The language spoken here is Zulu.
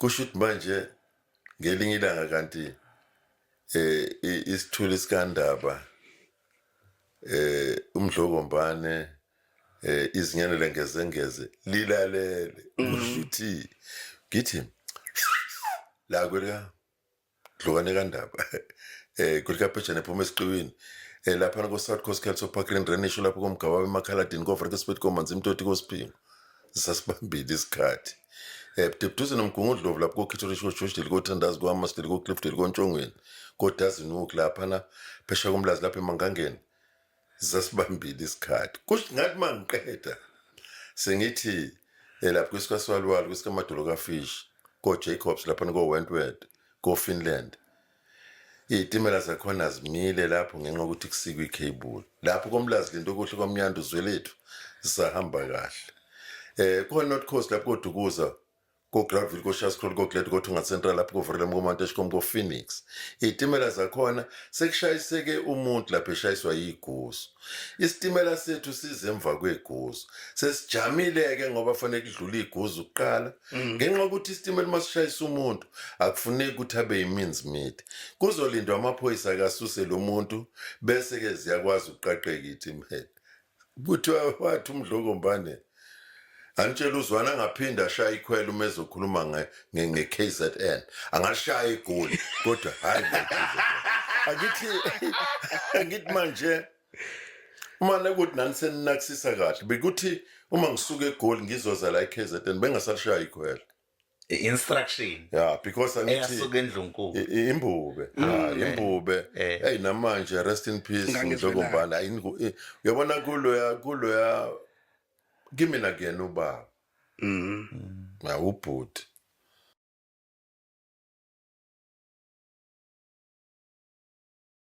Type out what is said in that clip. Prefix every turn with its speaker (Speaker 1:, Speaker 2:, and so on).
Speaker 1: kusho ukuthi manje ngelinye ilanga kanti isithuli sikandaba umdlokombane izinyane ngezengeze lilalele kusho ukuthi ngithi la kwelika dlokane kandaba kulika phejana ephuma esiqiwini lapha ko South Coast Council Park and Drainage lapho komgaba emakhaladini ko Frank Sport komanzi imtoti koSiphingo sasibambile isikhathi deputuze nomgungundlovu lapho ko Kithorisho George likothandazi kwaMaster ko Clifton koNtshongweni kodazi nuku lapha na phesha komlazi lapha eMangangeni sasibambile isikhathi kusho ngathi mangiqeda sengithi lapho kwesikaswalwalo kwesikamadolo kaFish ko Jacobs lapha ko Wentworth ko Finland itimela zakhona zimile lapho ngenxa ukuthi kusikwe icable lapho komlazi lento okuhle kwamnyando Zwelethu sisahamba kahle ko North Coast lapho koDukuza ko Graville ko Shaskroll ko Glade ko Thunga Central lapho ko Vrela Mkomantesh ko Phoenix itimela zakhona sekushayiseke umuntu lapho eshayiswa yigusu isitimela sethu sizemva kwegusu sesijamile ke ngoba fanele kudlula igusu uqala ngenxa ukuthi isitimela masishayisa umuntu akufuneki ukuthi abe imeans meet kuzolindwa amaphoyisa akasuse lo muntu bese ke ziyakwazi ukuqaqeka itimela kuthiwa wathi umdlokombane Antshela uzwana ngaphinda ashaya ikhwela uma ezokhuluma nge-KZN angashaya igoli kodwa hayi angithi manje uma nekuthi naniseninakisisa kahle bekuthi uma ngisuka egoli ngizoza la eKZN bengasashaya ikhwela
Speaker 2: instruction
Speaker 1: because angithi
Speaker 2: eyasuka endlunkulu
Speaker 1: imbube imbube hey namanje rest in peace Ndlokombane uyabona kulo ya Give me again ubaba. Ubhuti.